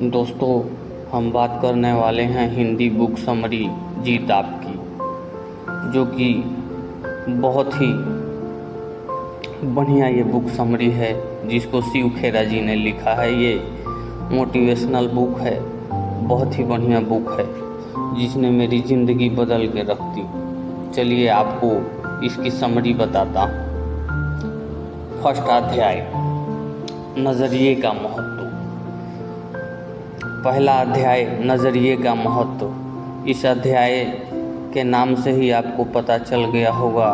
दोस्तों, हम बात करने वाले हैं हिंदी बुक समरी जीत आपकी, जो कि बहुत ही बढ़िया ये बुक समरी है जिसको शिव खेरा जी ने लिखा है। ये मोटिवेशनल बुक है, बहुत ही बढ़िया बुक है जिसने मेरी ज़िंदगी बदल के रख दी। चलिए आपको इसकी समरी बताता हूँ। फर्स्ट अध्याय, नज़रिए का महत्व। पहला अध्याय, नज़रिए का महत्व। इस अध्याय के नाम से ही आपको पता चल गया होगा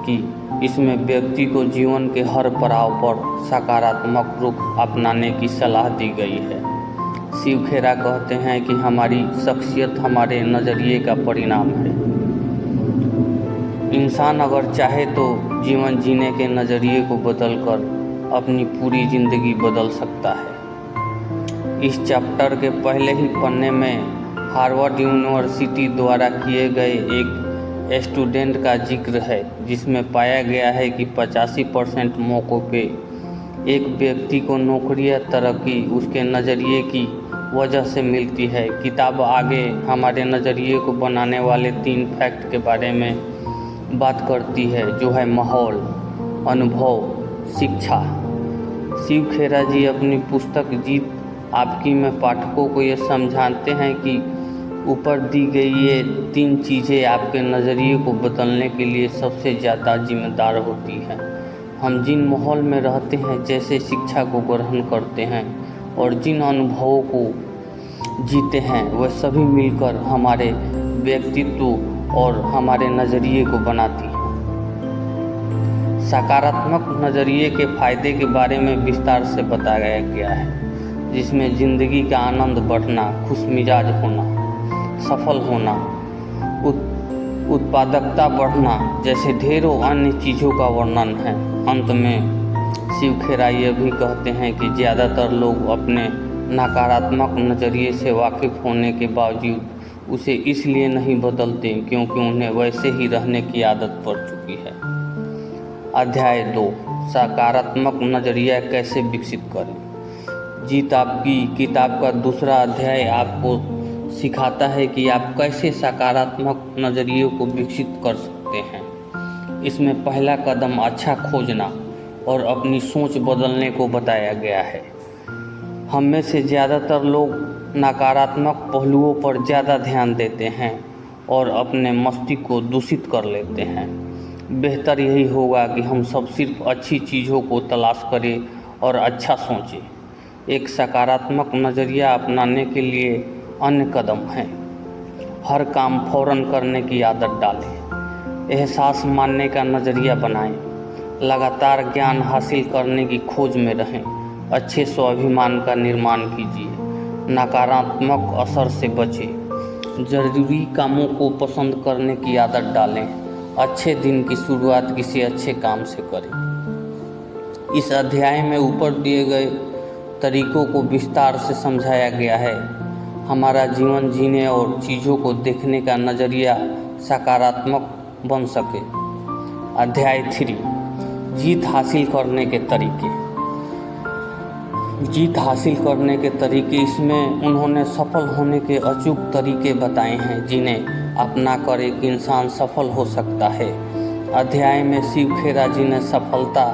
कि इसमें व्यक्ति को जीवन के हर पड़ाव पर सकारात्मक रुख अपनाने की सलाह दी गई है। शिव खेरा कहते हैं कि हमारी शख्सियत हमारे नज़रिए का परिणाम है। इंसान अगर चाहे तो जीवन जीने के नज़रिए को बदलकर अपनी पूरी ज़िंदगी बदल सकता है। इस चैप्टर के पहले ही पन्ने में हार्वर्ड यूनिवर्सिटी द्वारा किए गए एक स्टूडेंट का जिक्र है, जिसमें पाया गया है कि 85% मौक़ों पे एक व्यक्ति को नौकरी या तरक्की उसके नज़रिए की वजह से मिलती है। किताब आगे हमारे नज़रिए को बनाने वाले 3 फैक्ट के बारे में बात करती है, जो है माहौल, अनुभव, शिक्षा। शिव खेरा जी अपनी पुस्तक जीत आपकी में पाठकों को ये समझाते हैं कि ऊपर दी गई ये 3 चीज़ें आपके नज़रिए को बदलने के लिए सबसे ज़्यादा जिम्मेदार होती हैं। हम जिन माहौल में रहते हैं, जैसे शिक्षा को ग्रहण करते हैं और जिन अनुभवों को जीते हैं, वह सभी मिलकर हमारे व्यक्तित्व और हमारे नज़रिए को बनाती हैं। सकारात्मक नज़रिए के फ़ायदे के बारे में विस्तार से बताया गया है, जिसमें ज़िंदगी का आनंद बढ़ना, खुशमिजाज होना, सफल होना, उत्पादकता बढ़ना जैसे ढेरों अन्य चीज़ों का वर्णन है। अंत में शिव खेरा यह भी कहते हैं कि ज़्यादातर लोग अपने नकारात्मक नज़रिए से वाकिफ़ होने के बावजूद उसे इसलिए नहीं बदलते क्योंकि उन्हें वैसे ही रहने की आदत पड़ चुकी है। अध्याय 2, सकारात्मक नज़रिया कैसे विकसित करें। जीत आपकी किताब का दूसरा अध्याय आपको सिखाता है कि आप कैसे सकारात्मक नज़रिए को विकसित कर सकते हैं। इसमें पहला कदम अच्छा खोजना और अपनी सोच बदलने को बताया गया है। हम में से ज़्यादातर लोग नकारात्मक पहलुओं पर ज़्यादा ध्यान देते हैं और अपने मस्तिष्क को दूषित कर लेते हैं। बेहतर यही होगा कि हम सब सिर्फ अच्छी चीज़ों को तलाश करें और अच्छा सोचें। एक सकारात्मक नज़रिया अपनाने के लिए अन्य कदम हैं। हर काम फौरन करने की आदत डालें। एहसास मानने का नज़रिया बनाएं। लगातार ज्ञान हासिल करने की खोज में रहें। अच्छे स्वाभिमान का निर्माण कीजिए। नकारात्मक असर से बचें। ज़रूरी कामों को पसंद करने की आदत डालें। अच्छे दिन की शुरुआत किसी अच्छे काम से करें। इस अध्याय में ऊपर दिए गए तरीकों को विस्तार से समझाया गया है। हमारा जीवन जीने और चीज़ों को देखने का नज़रिया सकारात्मक बन सके। अध्याय 3, जीत हासिल करने के तरीके। जीत हासिल करने के तरीके, इसमें उन्होंने सफल होने के अचूक तरीके बताए हैं, जिन्हें अपना कर एक इंसान सफल हो सकता है। अध्याय में शिव खेरा जी ने सफलता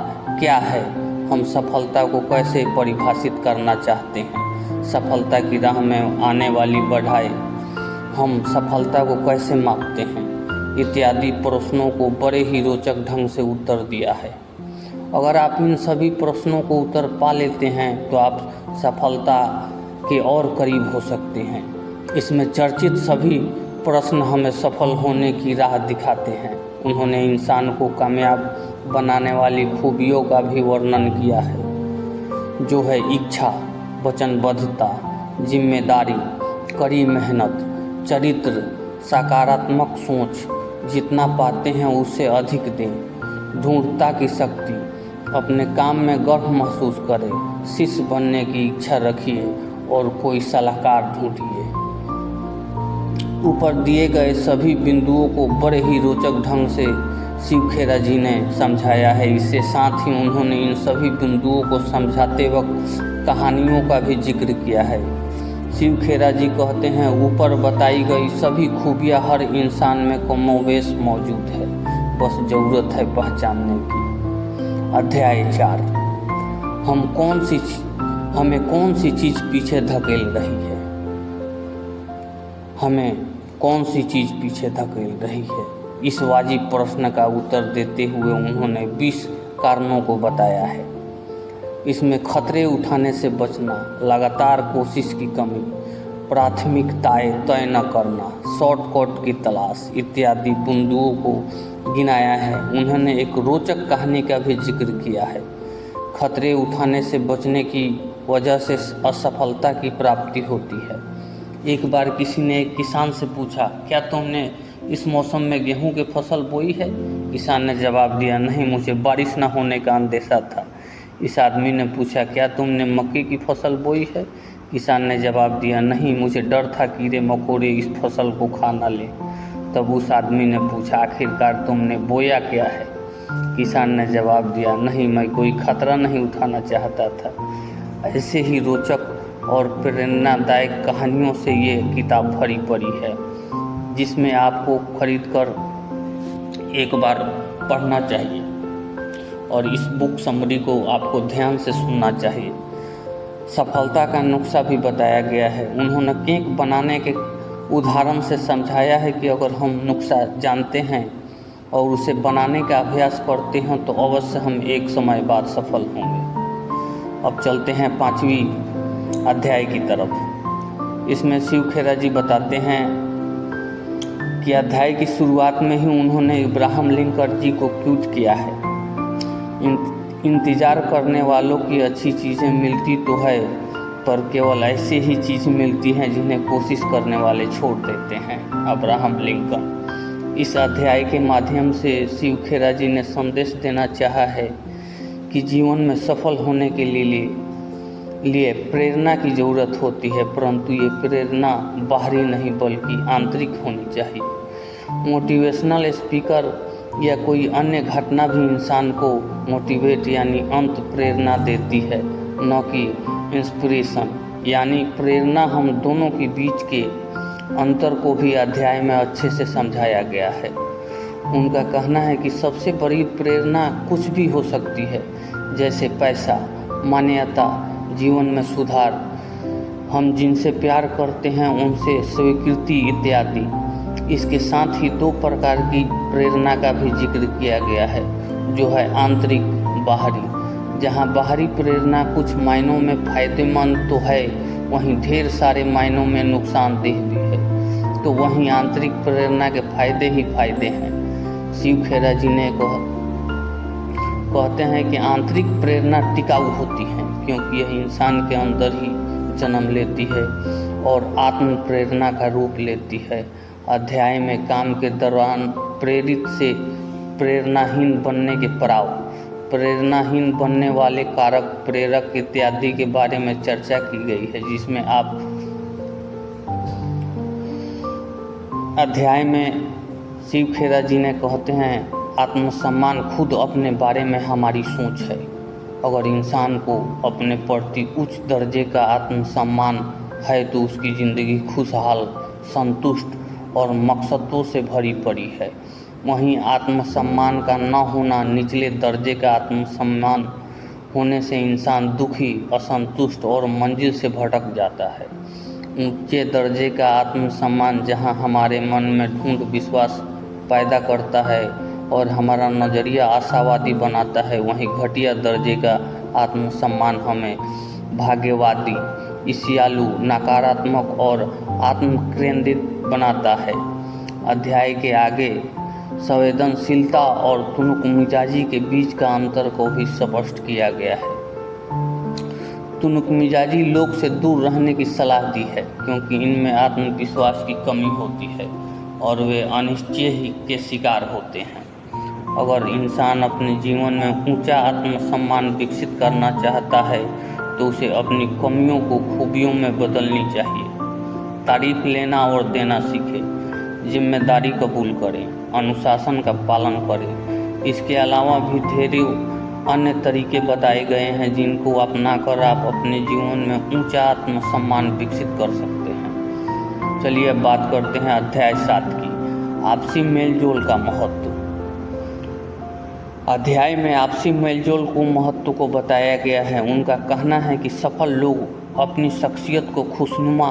क्या है, हम सफलता को कैसे परिभाषित करना चाहते हैं, सफलता की राह में आने वाली बाधाएं, हम सफलता को कैसे मापते हैं, इत्यादि प्रश्नों को बड़े ही रोचक ढंग से उत्तर दिया है। अगर आप इन सभी प्रश्नों को उत्तर पा लेते हैं तो आप सफलता के और करीब हो सकते हैं। इसमें चर्चित सभी प्रश्न हमें सफल होने की राह दिखाते हैं। उन्होंने इंसान को कामयाब बनाने वाली खूबियों का भी वर्णन किया है, जो है इच्छा, वचनबद्धता, जिम्मेदारी, कड़ी मेहनत, चरित्र, सकारात्मक सोच, जितना पाते हैं उससे अधिक दें, ढूंढता की शक्ति, अपने काम में गर्व महसूस करें, शिष्य बनने की इच्छा रखिए और कोई सलाहकार ढूंढिए। ऊपर दिए गए सभी बिंदुओं को बड़े ही रोचक ढंग से शिव खेरा जी ने समझाया है। इसके साथ ही उन्होंने इन सभी बिंदुओं को समझाते वक्त कहानियों का भी जिक्र किया है। शिव खेरा जी कहते हैं, ऊपर बताई गई सभी खूबियाँ हर इंसान में कमोबेश मौजूद है, बस ज़रूरत है पहचानने की। अध्याय 4। हमें कौन सी चीज़ पीछे धकेल रही है? हमें कौन सी चीज़ पीछे धकेल रही है? इस वाजिब प्रश्न का उत्तर देते हुए उन्होंने 20 कारणों को बताया है। इसमें खतरे उठाने से बचना, लगातार कोशिश की कमी, प्राथमिकताएं तय न करना, शॉर्टकट की तलाश इत्यादि बिंदुओं को गिनाया है। उन्होंने एक रोचक कहानी का भी जिक्र किया है। खतरे उठाने से बचने की वजह से असफलता की प्राप्ति होती है। एक बार किसी ने एक किसान से पूछा, क्या तुमने इस मौसम में गेहूं की फसल बोई है? किसान ने जवाब दिया, नहीं, मुझे बारिश न होने का अंदेशा था। इस आदमी ने पूछा, क्या तुमने मक्के की फसल बोई है? किसान ने जवाब दिया, नहीं, मुझे डर था कीड़े मकोड़े इस फसल को खा न ले। तब उस आदमी ने पूछा, आखिरकार तुमने बोया क्या है? किसान ने जवाब दिया, नहीं, मैं कोई खतरा नहीं उठाना चाहता था। ऐसे ही रोचक और प्रेरणादायक कहानियों से ये किताब भरी पड़ी है, जिसमें आपको खरीदकर एक बार पढ़ना चाहिए और इस बुक समरी को आपको ध्यान से सुनना चाहिए। सफलता का नुस्खा भी बताया गया है। उन्होंने केक बनाने के उदाहरण से समझाया है कि अगर हम नुस्खा जानते हैं और उसे बनाने का अभ्यास करते हैं तो अवश्य हम एक समय बाद सफल होंगे। अब चलते हैं 5वीं अध्याय की तरफ। इसमें शिव खेरा जी बताते हैं कि अध्याय की शुरुआत में ही उन्होंने इब्राहम लिंकन जी को क्यूट किया है। इंतज़ार करने वालों की अच्छी चीज़ें मिलती तो है, पर केवल ऐसी ही चीज़ मिलती हैं जिन्हें कोशिश करने वाले छोड़ देते हैं। Abraham Lincoln. इस अध्याय के माध्यम से शिव खेरा जी ने संदेश देना चाहा है कि जीवन में सफल होने के लिए प्रेरणा की ज़रूरत होती है, परंतु ये प्रेरणा बाहरी नहीं बल्कि आंतरिक होनी चाहिए। मोटिवेशनल स्पीकर या कोई अन्य घटना भी इंसान को मोटिवेट यानी अंत प्रेरणा देती है, न कि इंस्पिरेशन यानी प्रेरणा। हम दोनों के बीच के अंतर को भी अध्याय में अच्छे से समझाया गया है। उनका कहना है कि सबसे बड़ी प्रेरणा कुछ भी हो सकती है, जैसे पैसा, मान्यता, जीवन में सुधार, हम जिनसे प्यार करते हैं उनसे स्वीकृति इत्यादि। इसके साथ ही 2 प्रकार की प्रेरणा का भी जिक्र किया गया है, जो है आंतरिक, बाहरी। जहाँ बाहरी प्रेरणा कुछ मायनों में फायदेमंद तो है, वहीं ढेर सारे मायनों में नुकसानदेह भी है, तो वहीं आंतरिक प्रेरणा के फायदे ही फायदे हैं। शिव खेरा जी ने कहते हैं कि आंतरिक प्रेरणा टिकाऊ होती है, क्योंकि यह इंसान के अंदर ही जन्म लेती है और आत्म प्रेरणा का रूप लेती है। अध्याय में काम के दौरान प्रेरित से प्रेरणाहीन बनने के पड़ाव, प्रेरणाहीन बनने वाले कारक, प्रेरक इत्यादि के बारे में चर्चा की गई है, जिसमें आप अध्याय में शिव खेरा जी ने कहते हैं, आत्मसम्मान खुद अपने बारे में हमारी सोच है। अगर इंसान को अपने प्रति उच्च दर्जे का आत्मसम्मान है तो उसकी ज़िंदगी खुशहाल, संतुष्ट और मकसदों से भरी पड़ी है। वहीं आत्मसम्मान का न होना, निचले दर्जे का आत्मसम्मान होने से इंसान दुखी, असंतुष्ट और मंजिल से भटक जाता है। ऊंचे दर्जे का आत्मसम्मान जहां हमारे मन में ढूंढ विश्वास पैदा करता है और हमारा नज़रिया आशावादी बनाता है, वहीं घटिया दर्जे का आत्मसम्मान हमें भाग्यवादी, ईर्ष्यालु, नकारात्मक और आत्मकेंद्रित बनाता है। अध्याय के आगे संवेदनशीलता और तुनक मिजाजी के बीच का अंतर को भी स्पष्ट किया गया है। तुनक मिजाजी लोग से दूर रहने की सलाह दी है, क्योंकि इनमें आत्मविश्वास की कमी होती है और वे अनिश्चय के शिकार होते हैं। अगर इंसान अपने जीवन में ऊंचा आत्मसम्मान विकसित करना चाहता है तो उसे अपनी कमियों को खूबियों में बदलनी चाहिए। तारीफ लेना और देना सीखे, जिम्मेदारी कबूल करें, अनुशासन का पालन करें। इसके अलावा भी अन्य तरीके बताए गए हैं जिनको अपनाकर आप अपने जीवन में ऊंचा आत्मसम्मान विकसित कर सकते हैं। चलिए अब बात करते हैं अध्याय 7 की, आपसी मेलजोल का महत्व। अध्याय में आपसी मेलजोल को महत्व को बताया गया है। उनका कहना है कि सफल लोग अपनी शख्सियत को खुशनुमा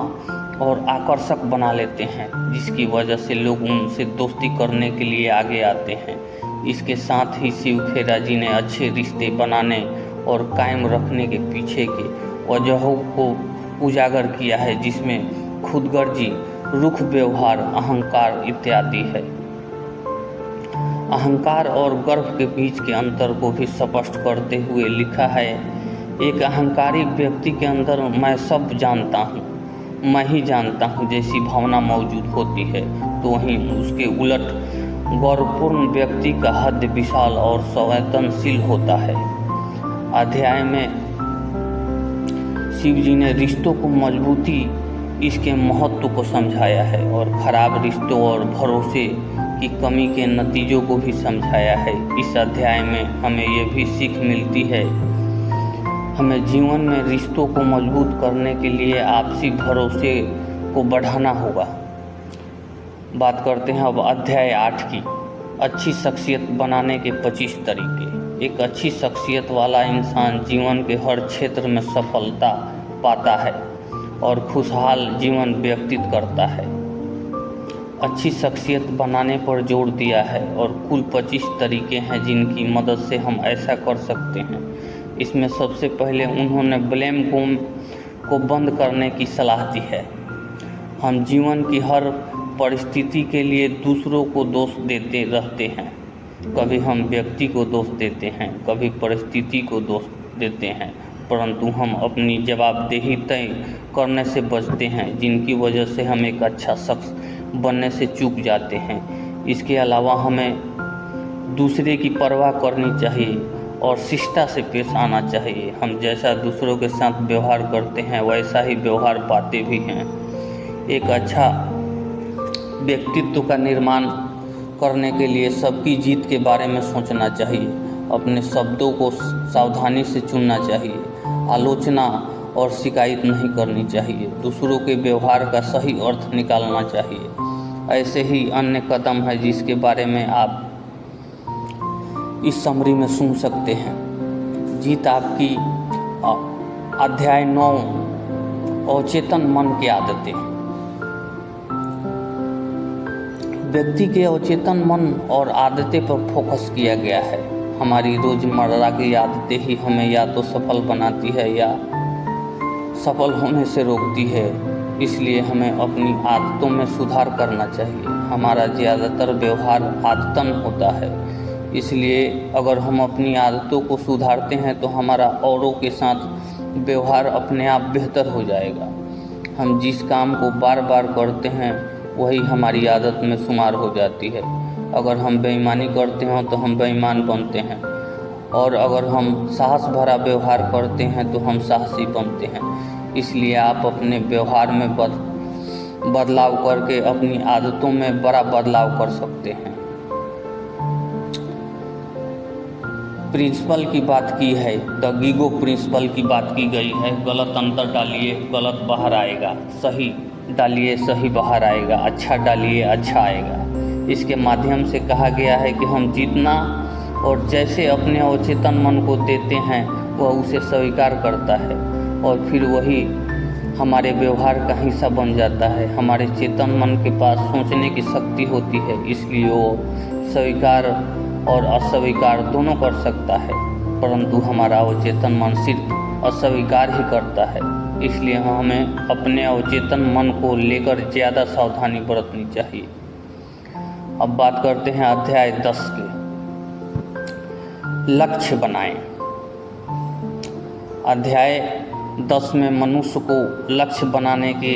और आकर्षक बना लेते हैं, जिसकी वजह से लोग उनसे दोस्ती करने के लिए आगे आते हैं। इसके साथ ही शिव खेरा जी ने अच्छे रिश्ते बनाने और कायम रखने के पीछे के वजहों को उजागर किया है, जिसमें खुदगर्जी, रुख व्यवहार, अहंकार इत्यादि है। अहंकार और गर्व के बीच के अंतर को भी स्पष्ट करते हुए लिखा है, एक अहंकारी व्यक्ति के अंदर मैं सब जानता हूँ, मैं ही जानता हूँ जैसी भावना मौजूद होती है, तो वहीं उसके उलट गौरवपूर्ण व्यक्ति का हद विशाल और संवेदनशील होता है। अध्याय में शिव जी ने रिश्तों को मजबूती, इसके महत्व को समझाया है और खराब रिश्तों और भरोसे की कमी के नतीजों को भी समझाया है। इस अध्याय में हमें यह भी सीख मिलती है, हमें जीवन में रिश्तों को मजबूत करने के लिए आपसी भरोसे को बढ़ाना होगा। बात करते हैं अब अध्याय 8 की, अच्छी शख्सियत बनाने के 25 तरीके। एक अच्छी शख्सियत वाला इंसान जीवन के हर क्षेत्र में सफलता पाता है और खुशहाल जीवन व्यतीत करता है। अच्छी शख्सियत बनाने पर जोर दिया है और कुल 25 तरीके हैं जिनकी मदद से हम ऐसा कर सकते हैं। इसमें सबसे पहले उन्होंने ब्लेम गेम को बंद करने की सलाह दी है। हम जीवन की हर परिस्थिति के लिए दूसरों को दोष देते रहते हैं। कभी हम व्यक्ति को दोष देते हैं, कभी परिस्थिति को दोष देते हैं, परंतु हम अपनी जवाबदेही तय करने से बचते हैं, जिनकी वजह से हम एक अच्छा शख्स बनने से चूक जाते हैं। इसके अलावा हमें दूसरे की परवाह करनी चाहिए और शिष्टता से पेश आना चाहिए। हम जैसा दूसरों के साथ व्यवहार करते हैं वैसा ही व्यवहार पाते भी हैं। एक अच्छा व्यक्तित्व का निर्माण करने के लिए सबकी जीत के बारे में सोचना चाहिए, अपने शब्दों को सावधानी से चुनना चाहिए, आलोचना और शिकायत नहीं करनी चाहिए, दूसरों के व्यवहार का सही अर्थ निकालना चाहिए। ऐसे ही अन्य कदम है जिसके बारे में आप इस समरी में सुन सकते हैं। जीत आपकी। अध्याय 9, अवचेतन मन की आदतें। व्यक्ति के अवचेतन मन और आदतें पर फोकस किया गया है। हमारी रोज़मर्रा की आदतें ही हमें या तो सफल बनाती है या सफल होने से रोकती है। इसलिए हमें अपनी आदतों में सुधार करना चाहिए। हमारा ज़्यादातर व्यवहार आदतन होता है, इसलिए अगर हम अपनी आदतों को सुधारते हैं तो हमारा औरों के साथ व्यवहार अपने आप बेहतर हो जाएगा। हम जिस काम को बार बार करते हैं वही हमारी आदत में शुमार हो जाती है। अगर हम बेईमानी करते हैं तो हम बेईमान बनते हैं, और अगर हम साहस भरा व्यवहार करते हैं तो हम साहसी बनते हैं। इसलिए आप अपने व्यवहार में बदलाव करके अपनी आदतों में बड़ा बदलाव कर सकते हैं। प्रिंसिपल की बात की है, द गीगो प्रिंसिपल की बात की गई है। गलत अंतर डालिए, गलत बाहर आएगा, सही डालिए, सही बाहर आएगा, अच्छा डालिए, अच्छा आएगा। इसके माध्यम से कहा गया है कि हम जितना और जैसे अपने अवचेतन मन को देते हैं वह उसे स्वीकार करता है और फिर वही हमारे व्यवहार का हिस्सा बन जाता है। हमारे चेतन मन के पास सोचने की शक्ति होती है, इसलिए वो स्वीकार और अस्वीकार दोनों कर सकता है, परंतु हमारा अवचेतन मन सिर्फ अस्वीकार ही करता है। इसलिए हमें अपने अवचेतन मन को लेकर ज़्यादा सावधानी बरतनी चाहिए। अब बात करते हैं अध्याय 10 के, लक्ष्य बनाएं। अध्याय 10 में मनुष्य को लक्ष्य बनाने के